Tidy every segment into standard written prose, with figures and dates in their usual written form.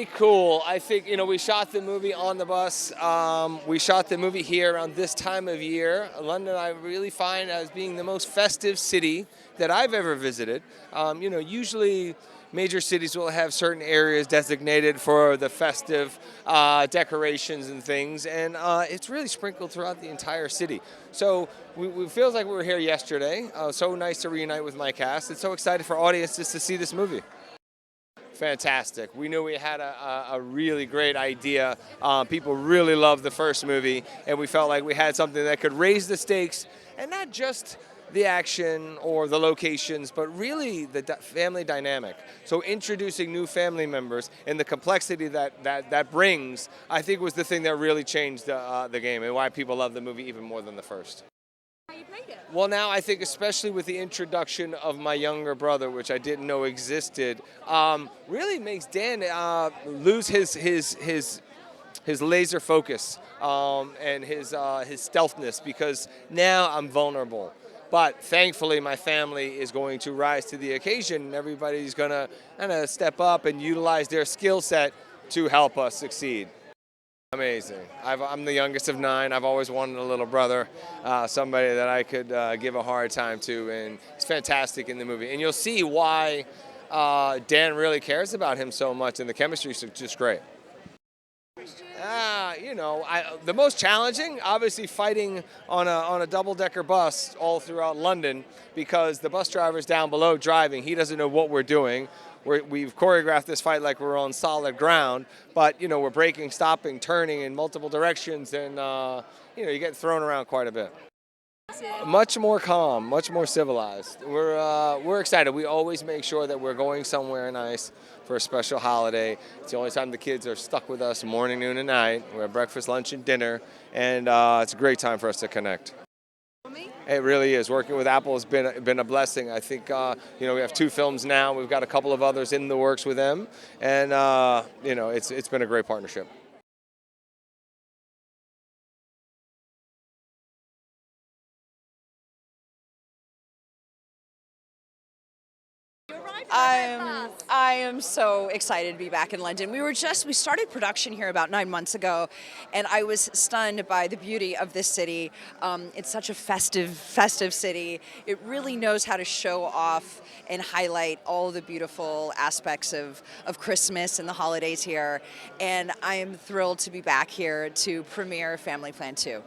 Very cool. I think, we shot the movie on the bus. We shot the movie here around this time of year. London, I really find as being the most festive city that I've ever visited. Usually major cities will have certain areas designated for the festive decorations and things, and it's really sprinkled throughout the entire city. So it feels like we were here yesterday. So nice to reunite with my cast. It's so excited for audiences to see this movie. Fantastic. We knew we had a really great idea. People really loved the first movie, and we felt like we had something that could raise the stakes, and not just the action or the locations, but really the family dynamic. So introducing new family members and the complexity that brings, I think was the thing that really changed the game and why people love the movie even more than the first. How you played it? Well, now I think especially with the introduction of my younger brother, which I didn't know existed, really makes Dan lose his laser focus and his stealthness, because now I'm vulnerable. But thankfully, my family is going to rise to the occasion, and everybody's going to kind of step up and utilize their skill set to help us succeed. Amazing. I'm the youngest of 9. I've always wanted a little brother, somebody that I could give a hard time to, and it's fantastic in the movie. And you'll see why Dan really cares about him so much, and the chemistry is just great. The most challenging, obviously, fighting on a double-decker bus all throughout London, because the bus driver's down below driving. He doesn't know what we're doing. We've choreographed this fight like we're on solid ground, but we're braking, stopping, turning in multiple directions, and you get thrown around quite a bit. Much more calm, much more civilized. We're excited. We always make sure that we're going somewhere nice for a special holiday. It's the only time the kids are stuck with us morning, noon, and night. We have breakfast, lunch, and dinner, and it's a great time for us to connect. It really is. Working with Apple has been a blessing. I think we have 2 films now. We've got a couple of others in the works with them, and it's been a great partnership. I am so excited to be back in London. We started production here about 9 months ago, and I was stunned by the beauty of this city. It's such a festive city. It really knows how to show off and highlight all the beautiful aspects of Christmas and the holidays here. And I am thrilled to be back here to premiere Family Plan 2.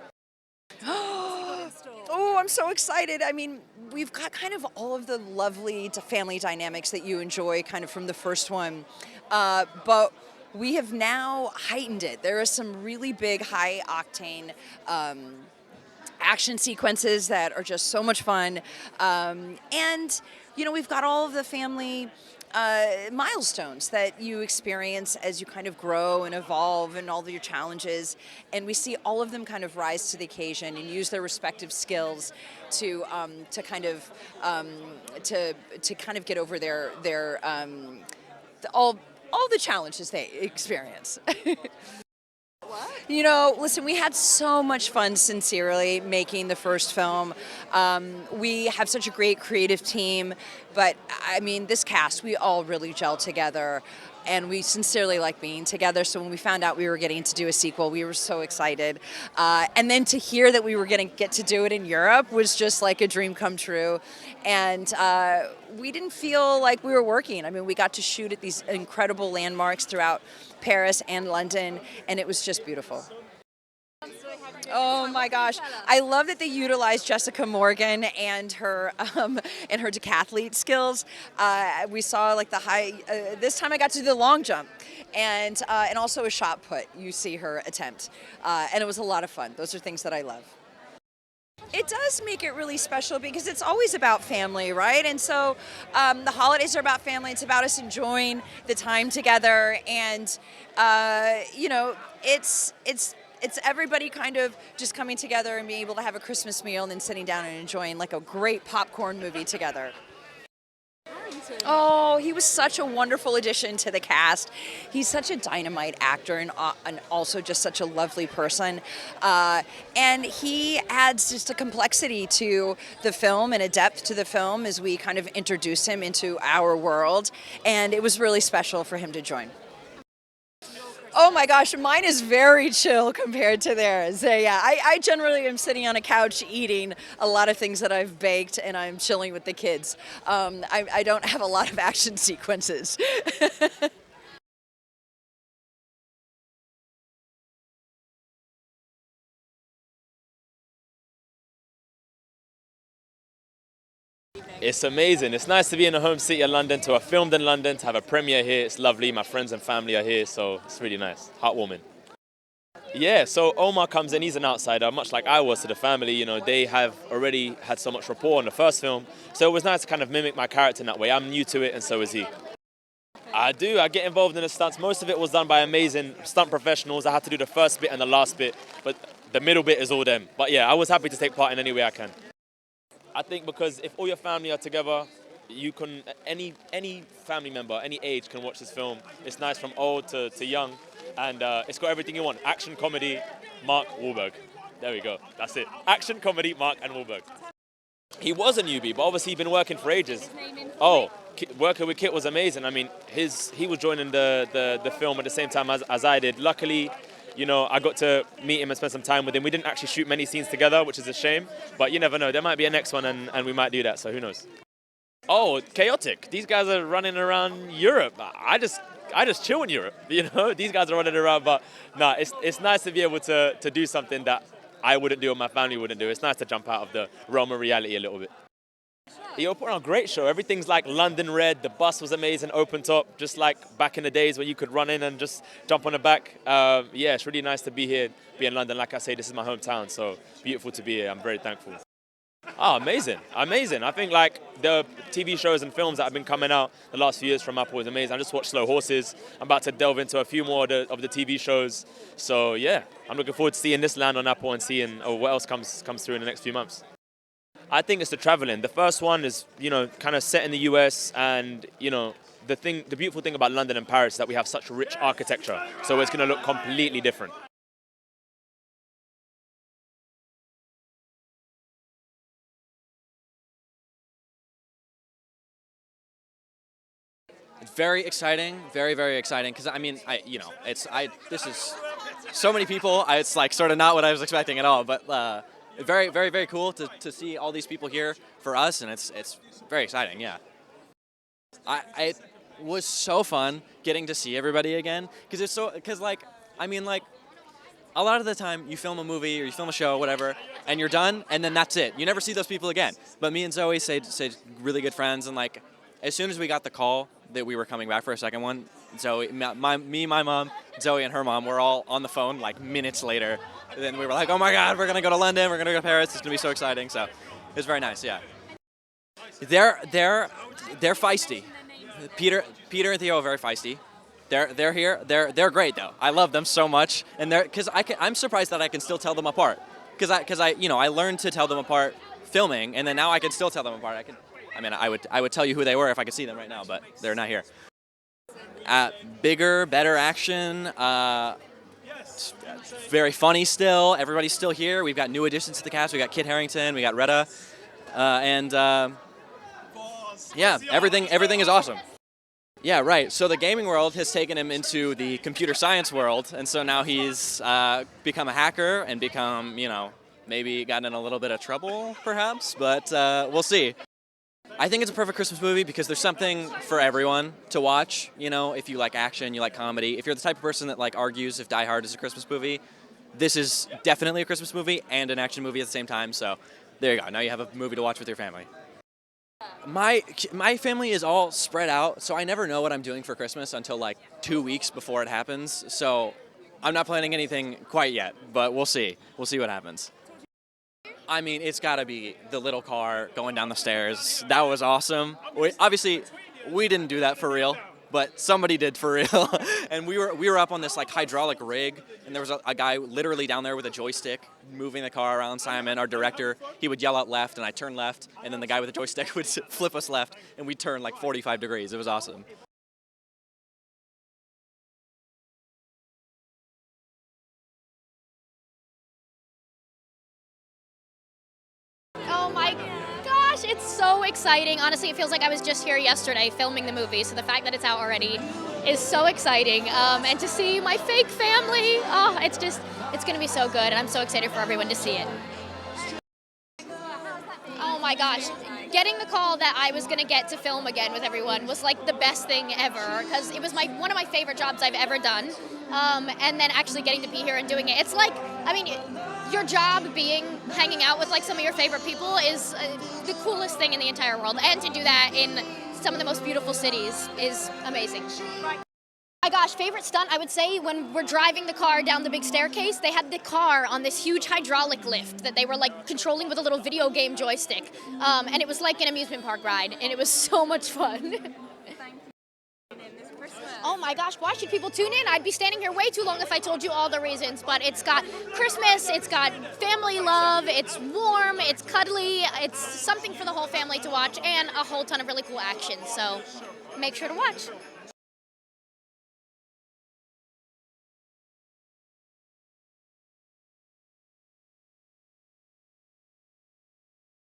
Oh, I'm so excited. I mean, we've got kind of all of the lovely family dynamics that you enjoy kind of from the first one, but we have now heightened it. There are some really big, high-octane action sequences that are just so much fun, and we've got all of the family milestones that you experience as you kind of grow and evolve, and all of your challenges, and we see all of them kind of rise to the occasion and use their respective skills to kind of get over their all the challenges they experience. Listen, we had so much fun, sincerely, making the first film. We have such a great creative team, but I mean, this cast, we all really gel together, and we sincerely like being together. So when we found out we were getting to do a sequel, we were so excited. And then to hear that we were going to get to do it in Europe was just like a dream come true. And we didn't feel like we were working. I mean, we got to shoot at these incredible landmarks throughout Paris and London, and it was just beautiful. Oh my gosh, I love that they utilized Jessica Morgan and her decathlete skills. We saw like the high. This time I got to do the long jump, and also a shot put. You see her attempt, and it was a lot of fun. Those are things that I love. It does make it really special because it's always about family, right? And so the holidays are about family. It's about us enjoying the time together, and it's everybody kind of just coming together and being able to have a Christmas meal and then sitting down and enjoying like a great popcorn movie together. Harington. Oh, he was such a wonderful addition to the cast. He's such a dynamite actor and also just such a lovely person. And he adds just a complexity to the film and a depth to the film as we kind of introduce him into our world. And it was really special for him to join. Oh my gosh, mine is very chill compared to theirs. So yeah, I generally am sitting on a couch eating a lot of things that I've baked, and I'm chilling with the kids. I don't have a lot of action sequences. It's amazing. It's nice to be in the home city of London, to have filmed in London, to have a premiere here. It's lovely. My friends and family are here, so it's really nice. Heartwarming. Yeah, so Omar comes in, he's an outsider, much like I was to the family. You know, they have already had so much rapport in the first film, so it was nice to kind of mimic my character in that way. I'm new to it, and so is he. I do, I get involved in the stunts. Most of it was done by amazing stunt professionals. I had to do the first bit and the last bit, but the middle bit is all them. But yeah, I was happy to take part in any way I can. I think because if all your family are together, you can, any family member, any age can watch this film. It's nice from old to young, and it's got everything you want. Action, comedy, Mark Wahlberg. There we go, that's it. Action, comedy, Mark and Wahlberg. He was a newbie, but obviously he'd been working for ages. Oh, working with Kit was amazing. I mean, he was joining the film at the same time as I did. Luckily, you know, I got to meet him and spend some time with him. We didn't actually shoot many scenes together, which is a shame, but you never know. There might be a next one, and we might do that, so who knows. Oh, chaotic. These guys are running around Europe. I just chill in Europe, you know? These guys are running around, but nah, it's nice to be able to do something that I wouldn't do or my family wouldn't do. It's nice to jump out of the realm of reality a little bit. You put on a great show. Everything's like London red. The bus was amazing, open top, just like back in the days when you could run in and just jump on the back. Yeah, it's really nice to be here, be in London. Like I say, this is my hometown, so beautiful to be here. I'm very thankful. Oh, amazing, amazing. I think like the TV shows and films that have been coming out the last few years from Apple is amazing. I just watched Slow Horses. I'm about to delve into a few more of the TV shows. So yeah, I'm looking forward to seeing this land on Apple and seeing what else comes through in the next few months. I think it's the traveling. The first one is, you know, kind of set in the US, and you know, the beautiful thing about London and Paris is that we have such rich architecture. So it's going to look completely different. Very exciting, very, very exciting. Because I mean, this is so many people. It's like sort of not what I was expecting at all. But very, very, very cool to see all these people here for us, and it's very exciting. Yeah, it was so fun getting to see everybody again. Because like a lot of the time you film a movie or you film a show, whatever, and you're done, and then that's it. You never see those people again. But me and Zoe stayed really good friends, and like as soon as we got the call that we were coming back for a second one, Zoe, me, my mom, Zoe, and her mom were all on the phone like minutes later. And then we were like, oh my God, we're gonna go to London, we're gonna go to Paris. It's gonna be so exciting. So it was very nice. Yeah, they're feisty. Peter and Theo are very feisty. They're here. They're great though. I love them so much, and I'm surprised that I can still tell them apart. Because I learned to tell them apart filming, and then now I can still tell them apart. I would tell you who they were if I could see them right now, but they're not here. Bigger, better action. Very funny still. Everybody's still here. We've got new additions to the cast. We got Kit Harington. We got Reda, yeah, everything is awesome. Yeah, right. So the gaming world has taken him into the computer science world, and so now he's become a hacker and become, maybe gotten in a little bit of trouble, perhaps, but we'll see. I think it's a perfect Christmas movie because there's something for everyone to watch. If you like action, you like comedy. If you're the type of person that argues if Die Hard is a Christmas movie, this is definitely a Christmas movie and an action movie at the same time. So there you go. Now you have a movie to watch with your family. My family is all spread out, so I never know what I'm doing for Christmas until 2 weeks before it happens. So I'm not planning anything quite yet, but we'll see. We'll see what happens. I mean, it's got to be the little car going down the stairs. That was awesome. Obviously, we didn't do that for real, but somebody did for real. And we were up on this hydraulic rig, and there was a guy literally down there with a joystick moving the car around. Simon, our director, he would yell out left, and I turn left, and then the guy with the joystick would flip us left, and we'd turn 45 degrees. It was awesome. Oh my gosh, it's so exciting. Honestly, it feels like I was just here yesterday filming the movie, so the fact that it's out already is so exciting. And to see my fake family, oh, it's going to be so good. And I'm so excited for everyone to see it. Oh my gosh. Getting the call that I was going to get to film again with everyone was like the best thing ever, because it was one of my favorite jobs I've ever done. And then actually getting to be here and doing it. It's like, I mean, your job hanging out with like some of your favorite people is the coolest thing in the entire world. And to do that in some of the most beautiful cities is amazing. My gosh, favorite stunt, I would say when we're driving the car down the big staircase, they had the car on this huge hydraulic lift that they were like controlling with a little video game joystick. And it was like an amusement park ride, and it was so much fun. Oh my gosh, why should people tune in? I'd be standing here way too long if I told you all the reasons, but it's got Christmas, it's got family love, it's warm, it's cuddly, it's something for the whole family to watch, and a whole ton of really cool action, so make sure to watch.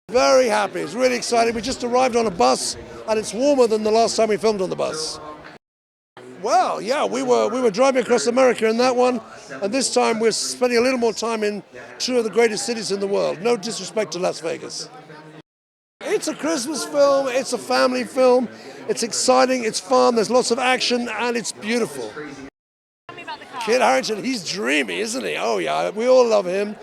Very happy, it's really exciting. We just arrived on a bus and it's warmer than the last time we filmed on the bus. Well, yeah, we were driving across America in that one, and this time we're spending a little more time in two of the greatest cities in the world. No disrespect to Las Vegas. It's a Christmas film, it's a family film, it's exciting, it's fun, there's lots of action, and it's beautiful. Kit Harington, he's dreamy, isn't he? Oh yeah, we all love him.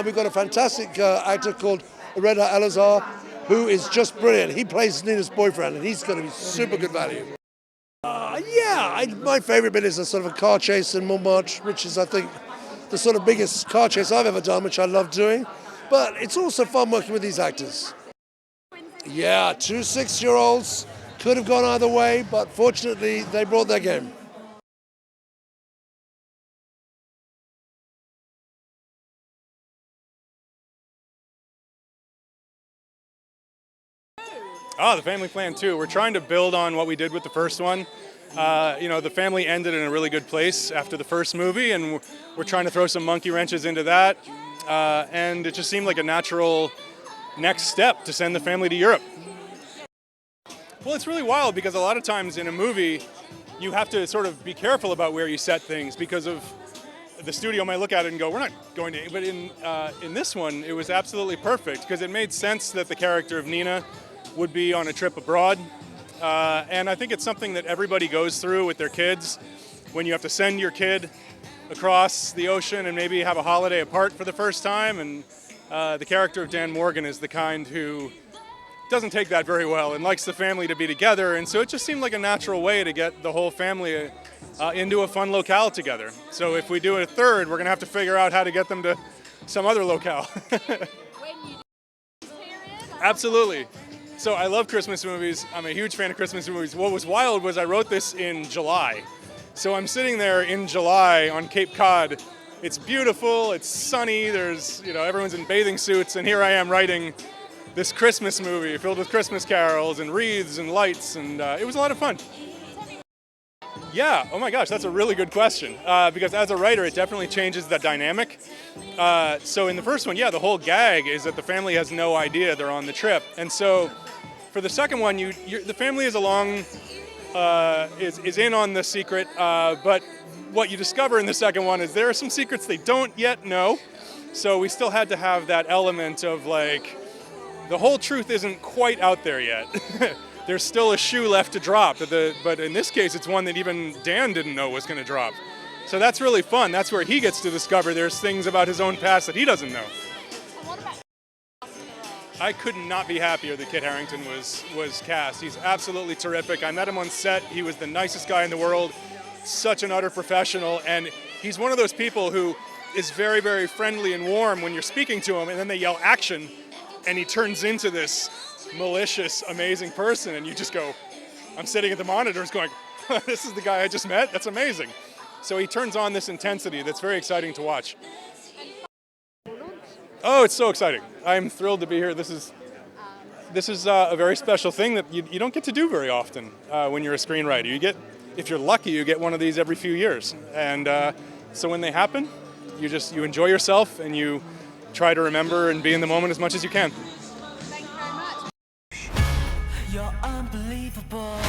We've got a fantastic actor called Reda, Elazouar, who is just brilliant. He plays Nina's boyfriend, and he's going to be super good value. My favorite bit is a sort of a car chase in Montmartre, which is, I think, the sort of biggest car chase I've ever done, which I love doing. But it's also fun working with these actors. Yeah, 2 6-year-olds. Could have gone either way, but fortunately, they brought their game. The family plan too. We're trying to build on what we did with the first one. The family ended in a really good place after the first movie, and we're trying to throw some monkey wrenches into that. And it just seemed like a natural next step to send the family to Europe. Well, it's really wild because a lot of times in a movie, you have to sort of be careful about where you set things because of the studio might look at it and go, we're not going to. But in this one, it was absolutely perfect because it made sense that the character of Nina would be on a trip abroad. And I think it's something that everybody goes through with their kids when you have to send your kid across the ocean and maybe have a holiday apart for the first time. And the character of Dan Morgan is the kind who doesn't take that very well and likes the family to be together. And so it just seemed like a natural way to get the whole family into a fun locale together. So if we do a third, we're going to have to figure out how to get them to some other locale. Absolutely. So I love Christmas movies. I'm a huge fan of Christmas movies. What was wild was I wrote this in July. So I'm sitting there in July on Cape Cod. It's beautiful, it's sunny, there's, everyone's in bathing suits, and here I am writing this Christmas movie filled with Christmas carols and wreaths and lights, and it was a lot of fun. Yeah, oh my gosh, that's a really good question. Because as a writer, it definitely changes the dynamic. So in the first one, the whole gag is that the family has no idea they're on the trip. And so for the second one, the family is along, is in on the secret, but what you discover in the second one is there are some secrets they don't yet know. So we still had to have that element of like, the whole truth isn't quite out there yet. There's still a shoe left to drop, but in this case, it's one that even Dan didn't know was going to drop. So that's really fun. That's where he gets to discover there's things about his own past that he doesn't know. I could not be happier that Kit Harington was cast. He's absolutely terrific. I met him on set. He was the nicest guy in the world, such an utter professional, and he's one of those people who is very, very friendly and warm when you're speaking to him, and then they yell action, and he turns into this malicious, amazing person, and you just go, I'm sitting at the monitors going, this is the guy I just met? That's amazing. So he turns on this intensity that's very exciting to watch. Oh, it's so exciting. I'm thrilled to be here. This is a very special thing that you don't get to do very often when you're a screenwriter. If you're lucky, you get one of these every few years. And so when they happen, you enjoy yourself and you try to remember and be in the moment as much as you can. Thank you very much. You're unbelievable.